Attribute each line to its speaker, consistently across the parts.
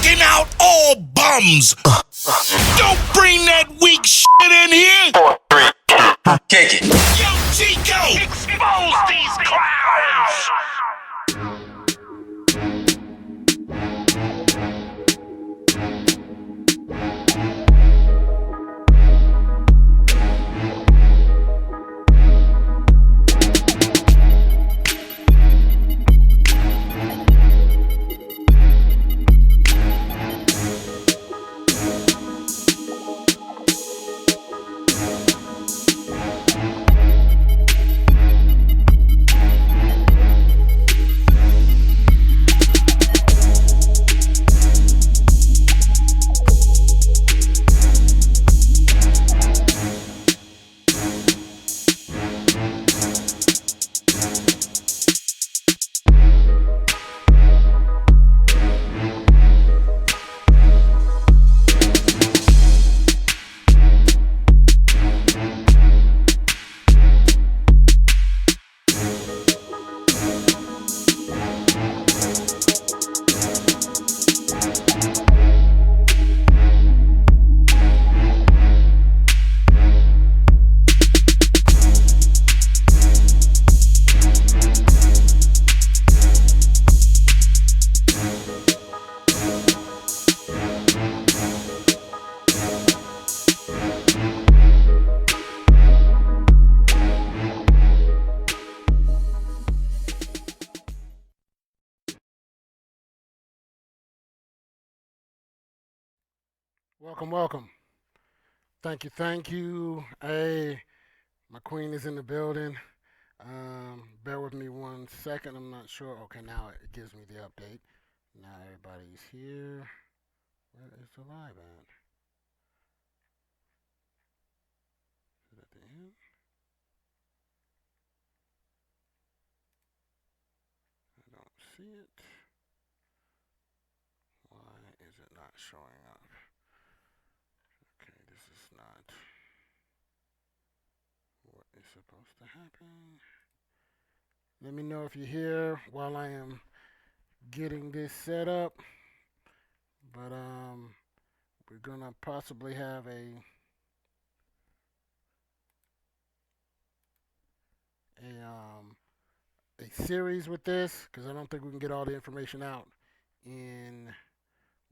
Speaker 1: knocking out all bums. Don't bring that weak shit in here.
Speaker 2: 4, 3, 2, kick it.
Speaker 1: Yo, Chico, expose these clowns.
Speaker 3: Welcome. Thank you. Hey, my queen is in the building. Bear with me 1 second. I'm not sure. Okay, now it gives me the update. Now everybody's here. Where is the live at? Is it at the end? I don't see it. Why is it not showing up? Okay, this is not what is supposed to happen. Let me know if you're here while I am getting this set up. But we're gonna possibly have a series with this because I don't think we can get all the information out in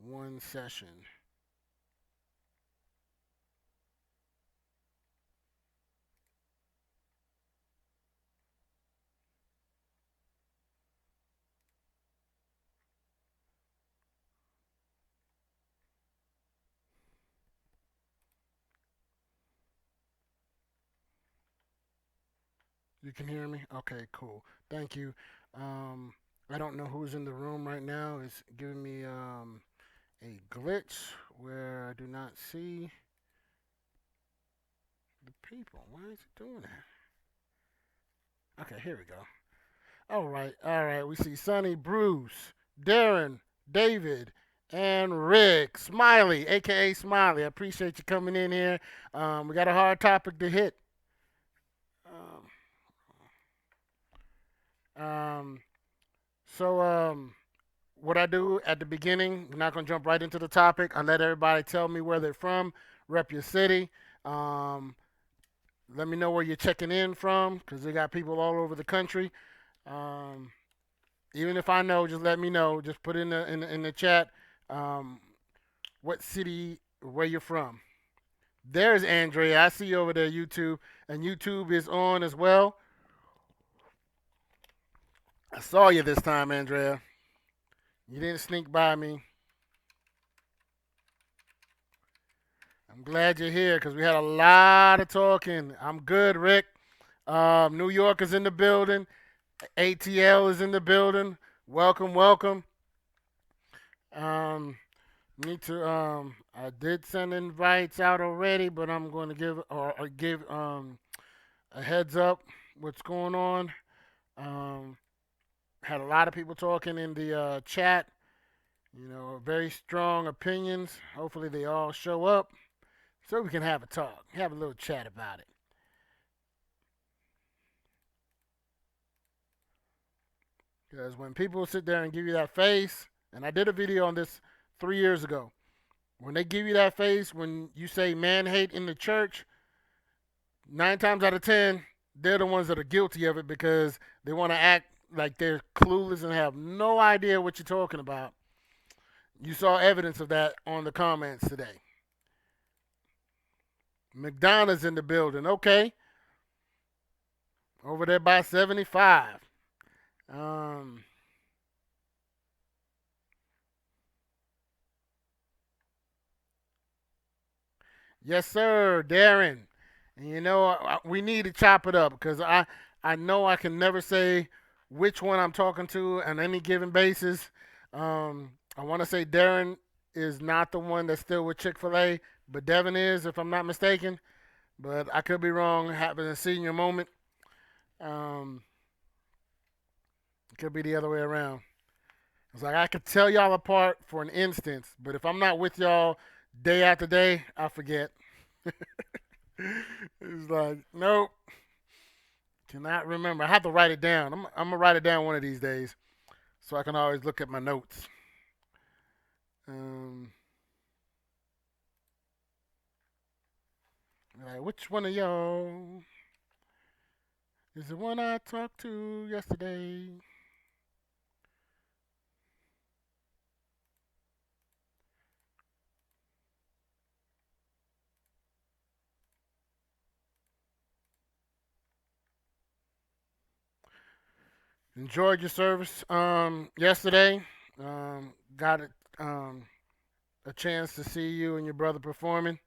Speaker 3: one session. You can hear me? Okay, cool. Thank you. I don't know who's in the room right now. It's giving me a glitch where I do not see the people. Why is it doing that? Okay, here we go. All right. We see Sonny, Bruce, Darren, David, and Rick. Smiley, aka Smiley. I appreciate you coming in here. We got a hard topic to hit. Um, so, what I do at the beginning, we're not going to jump right into the topic. I let everybody tell me where they're from, rep your city. Um, Let me know where you're checking in from because they got people all over the country. Um, Even if I know, just let me know. Just put in the chat um, what city, where you're from. There's Andrea. I see you over there, YouTube, and YouTube is on as well. I saw you this time, Andrea. You didn't sneak by me. I'm glad you're here because we had a lot of talking. I'm good, Rick. New York is in the building. ATL is in the building. Welcome. Um, Need to. I did send invites out already, but I'm going to give a heads up what's going on. Had a lot of people talking in the chat. You know, very strong opinions. Hopefully, they all show up so we can have a talk, have a little chat about it. Because when people sit there and give you that face, and I did a video on this 3 years ago. When they give you that face, when you say man hate in the church, 9 times out of 10, they're the ones that are guilty of it because they want to act like they're clueless and have no idea what you're talking about. You saw evidence of that on the comments today. McDonald's in the building. Okay. Over there by 75. Um, yes, sir, Darren. And you know, we need to chop it up because I know I can never say which one I'm talking to on any given basis. I want to say Darren is not the one that's still with Chick-fil-A, but Devin is, if I'm not mistaken. But I could be wrong. Having a senior moment. Um, it could be the other way around. It's like I could tell y'all apart for an instance, but if I'm not with y'all day after day, I forget. It's like, nope, cannot remember. I have to write it down. I'm gonna write it down one of these days, so I can always look at my notes. Um, like, which one of y'all is the one I talked to yesterday? Enjoyed your service yesterday. Got a chance to see you and your brother performing.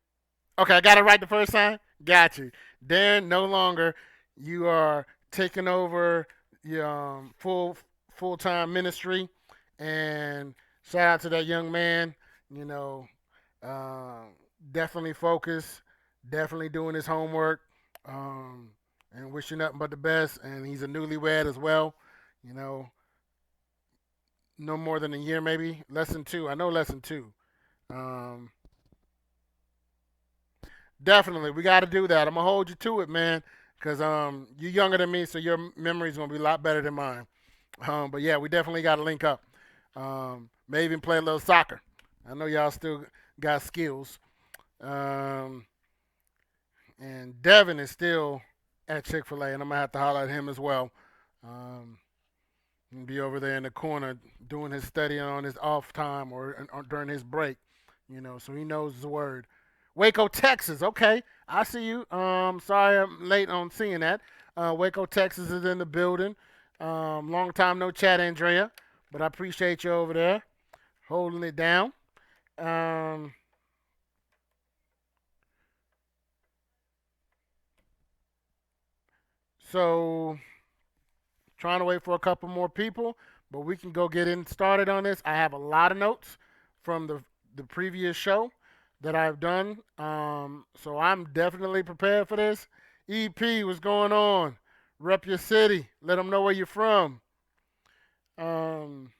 Speaker 3: Okay, I got it right the first time. Got you. Darren, no longer. You are taking over your full time ministry, and shout out to that young man. You know, uh, definitely focused, definitely doing his homework, um, and wishing nothing but the best. And he's a newlywed as well. You know, no more than a year, maybe less than 2. I know less than 2. Um, Definitely, we got to do that. I'm gonna hold you to it, man, because you're younger than me, so your memory's gonna be a lot better than mine. But yeah, we definitely got to link up. May even play a little soccer. I know y'all still got skills. Um, and Devin is still at Chick-fil-A, and I'm gonna have to holler at him as well. Um, and be over there in the corner doing his studying on his off time or during his break, so he knows the word. Waco, Texas. Okay, I see you. Sorry I'm late on seeing that. Waco, Texas is in the building. Long time no chat, Andrea, but I appreciate you over there holding it down. Um, so trying to wait for a couple more people, but we can go get in started on this. I have a lot of notes from the previous show that I've done, so I'm definitely prepared for this. EP, what's going on? Rep your city. Let them know where you're from. Um,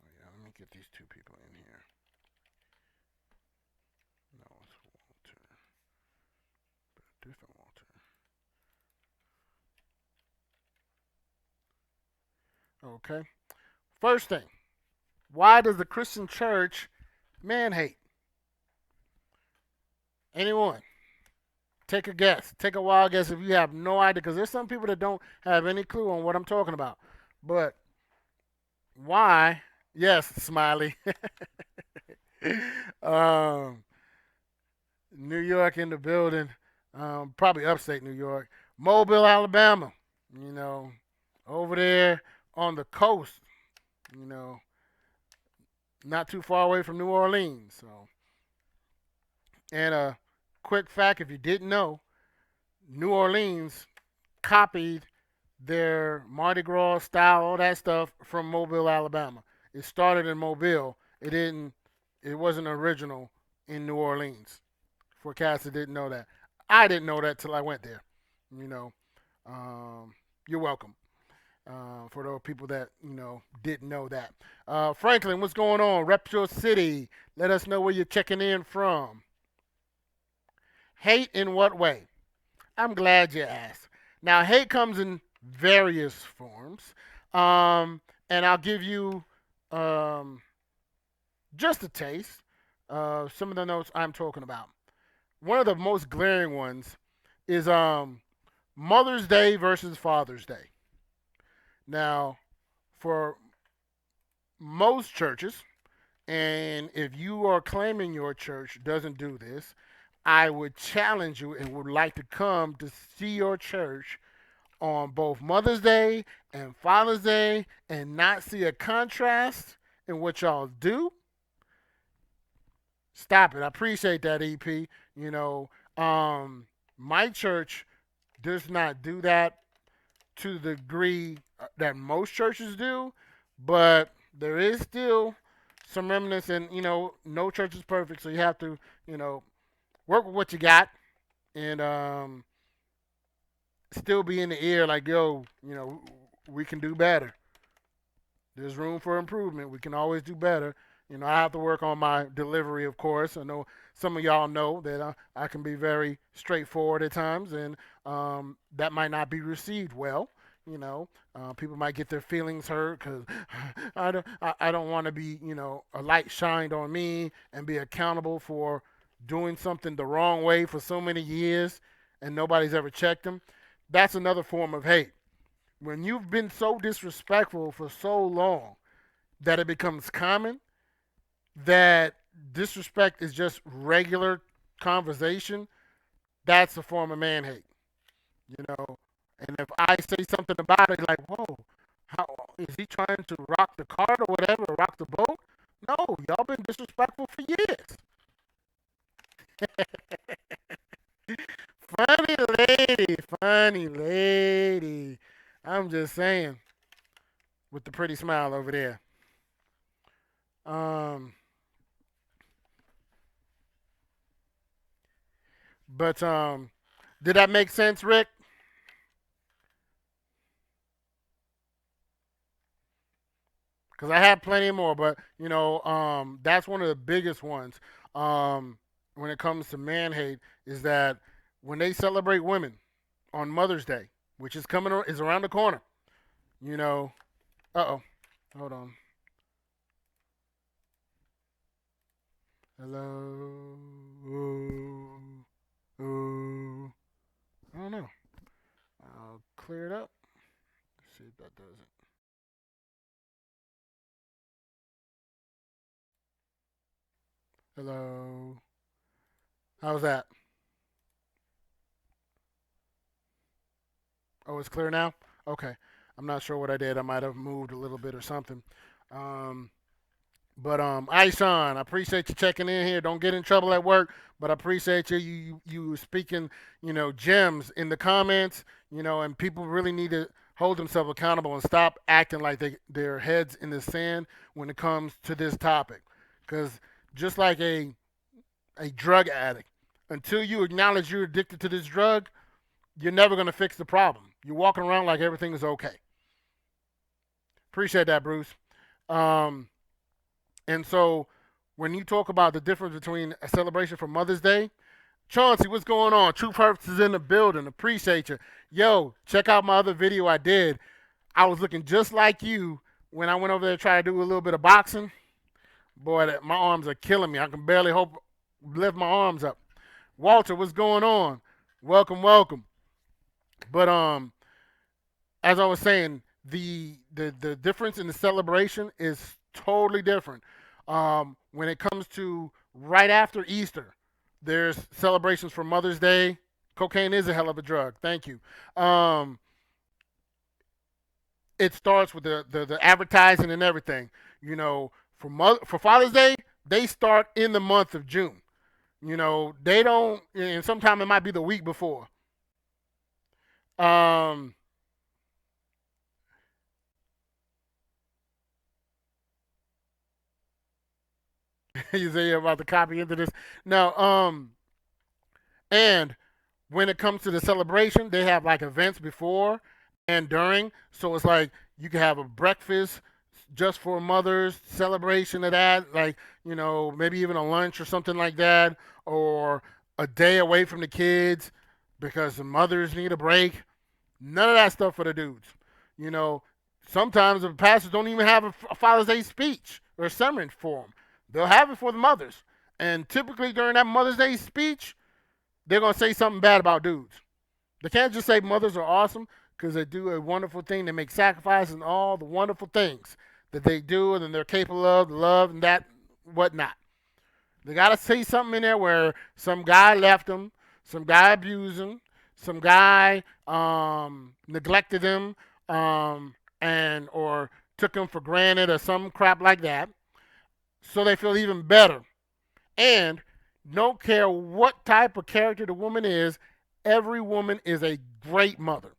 Speaker 3: oh yeah, let me get these 2 people in here. No, it's Walter, but a different Walter. Okay. First thing, why does the Christian church man hate? Anyone? Take a guess. Take a wild guess if you have no idea, because there's some people that don't have any clue on what I'm talking about. But why? Yes, Smiley. um, New York in the building. Probably upstate New York. Mobile, Alabama. You know, over there on the coast. You know, not too far away from New Orleans. So, and a quick fact, if you didn't know, New Orleans copied their Mardi Gras style, all that stuff from Mobile, Alabama. It started in Mobile. It didn't. It wasn't original in New Orleans. For cats that didn't know that, I didn't know that till I went there. You know, um, you're welcome. For those people that didn't know that. Franklin, what's going on? Rep your city. Let us know where you're checking in from. Hate in what way? I'm glad you asked. Now, hate comes in various forms, and I'll give you um, just a taste of some of the notes I'm talking about. One of the most glaring ones is Mother's Day versus Father's Day. Now, for most churches, and if you are claiming your church doesn't do this, I would challenge you and would like to come to see your church on both Mother's Day and Father's Day and not see a contrast in what y'all do. Stop it. I appreciate that, EP. You know, my church does not do that to the degree that most churches do, but there is still some remnants, and no church is perfect, so you have to, you know, work with what you got, and still be in the ear like, yo, we can do better. There's room for improvement. We can always do better. I have to work on my delivery, of course. I know some of y'all know that I can be very straightforward at times, and that might not be received well. People might get their feelings hurt because I don't want to be, a light shined on me and be accountable for doing something the wrong way for so many years and nobody's ever checked them. That's another form of hate. When you've been so disrespectful for so long that it becomes common, that disrespect is just regular conversation, that's a form of man hate. You know, and if I say something about it, like, whoa, how is he trying to rock the cart or whatever, rock the boat? No, y'all been disrespectful for years. Funny lady. I'm just saying, with the pretty smile over there. Um, but did that make sense, Rick? Because I have plenty more, but that's one of the biggest ones. When it comes to man hate, is that when they celebrate women on Mother's Day, which is around the corner, you know. Uh oh, hold on. Hello. Ooh, ooh. I don't know. I'll clear it up. Let's see if that does it. Hello. How's that? Oh, it's clear now? Okay. I'm not sure what I did. I might have moved a little bit or something. Um, but Aishan, I appreciate you checking in here. Don't get in trouble at work, but I appreciate you speaking, gems in the comments, and people really need to hold themselves accountable and stop acting like their heads in the sand when it comes to this topic. Cuz just like a drug addict, until you acknowledge you're addicted to this drug, you're never going to fix the problem. You're walking around like everything is okay. Appreciate that, Bruce. Um, and so when you talk about the difference between a celebration for Mother's Day, Chauncey, what's going on? True Purpose is in the building. Appreciate you. Yo, check out my other video I did. I was looking just like you when I went over there to try to do a little bit of boxing. Boy, my arms are killing me. I can barely lift my arms up. Walter, what's going on? Welcome, welcome. But as I was saying, the difference in the celebration is totally different. When it comes to right after Easter, there's celebrations for Mother's Day. Cocaine is a hell of a drug. Thank you. Um, it starts with the advertising and everything. For Father's Day, they start in the month of June. They don't, and sometimes it might be the week before. Um, you say you're about to copy into this. Now, and when it comes to the celebration, they have like events before and during. So it's like you can have a breakfast just for mothers, celebration of that, like, maybe even a lunch or something like that, or a day away from the kids because the mothers need a break. None of that stuff for the dudes. You know, sometimes the pastors don't even have a Father's Day speech or sermon for them. They'll have it for the mothers. And typically during that Mother's Day speech, they're going to say something bad about dudes. They can't just say mothers are awesome because they do a wonderful thing. They make sacrifices and all the wonderful things that they do and they're capable of, love and that, whatnot. They got to say something in there where some guy left them, some guy abused them, some guy neglected them, and or took them for granted or some crap like that, so they feel even better. And don't care what type of character the woman is, every woman is a great mother.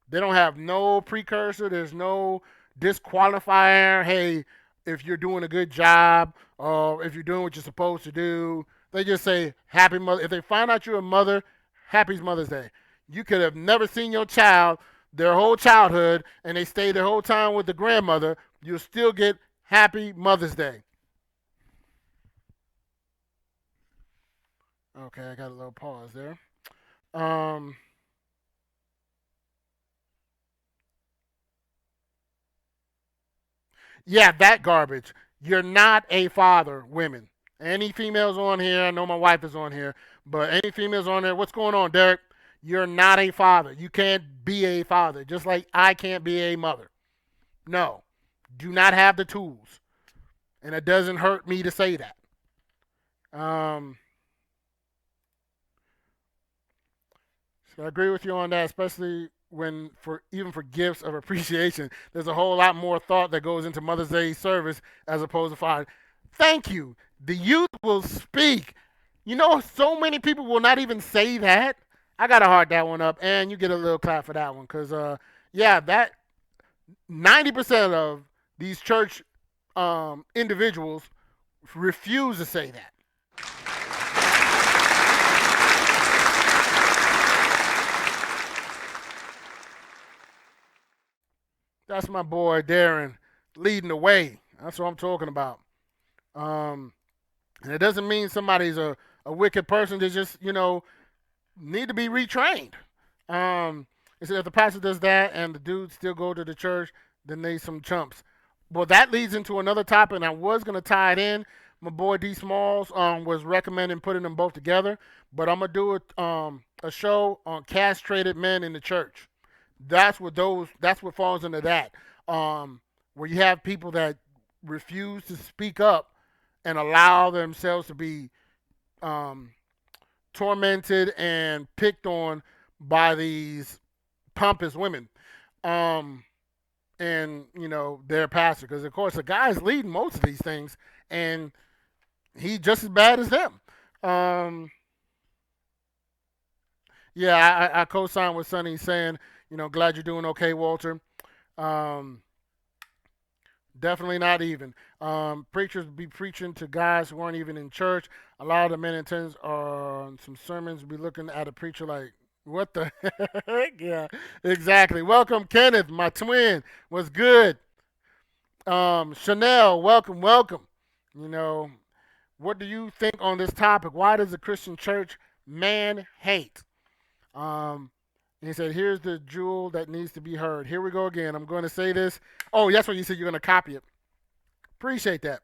Speaker 3: They don't have no precursor. There's no disqualifier. Hey, if you're doing a good job or if you're doing what you're supposed to do, they just say happy mother. If they find out you're a mother, happy Mother's Day. You could have never seen your child their whole childhood and they stay their whole time with the grandmother. You'll still get happy Mother's Day. Okay, I got a little pause there. Um, Yeah, that garbage. You're not a father, women. Any females on here, I know my wife is on here, but any females on there, what's going on, Derek? You're not a father. You can't be a father, just like I can't be a mother. No, do not have the tools. And it doesn't hurt me to say that. Um, so I agree with you on that, especially when for even for gifts of appreciation, there's a whole lot more thought that goes into Mother's Day service as opposed to Father. Thank you. The youth will speak. You know, so many people will not even say that. I gotta heart that one up, and you get a little clap for that one, cause yeah, that 90% of these church individuals refuse to say that. That's my boy Darren leading the way. That's what I'm talking about. Um, and it doesn't mean somebody's a wicked person. They just, need to be retrained. Um, if the pastor does that and the dudes still go to the church, then they some chumps. Well, that leads into another topic, and I was gonna tie it in. My boy D Smalls was recommending putting them both together, but I'm gonna do a show on castrated men in the church. That's what falls into that. Where you have people that refuse to speak up and allow themselves to be um, tormented and picked on by these pompous women. Um, and their pastor, because of course the guy's leading most of these things, and he's just as bad as them. Um, yeah, I co-sign with Sonny saying, glad you're doing okay, Walter. Um, Definitely not even. Preachers be preaching to guys who aren't even in church. A lot of the men in attendance on some sermons be looking at a preacher like, what the heck? Yeah, exactly. Welcome, Kenneth, my twin. What's good? Chanel, welcome, welcome. You know, what do you think on this topic? Why does the Christian church man hate? Um, he said, here's the jewel that needs to be heard. Here we go again. I'm going to say this. Oh, that's what you said you're going to copy it. Appreciate that.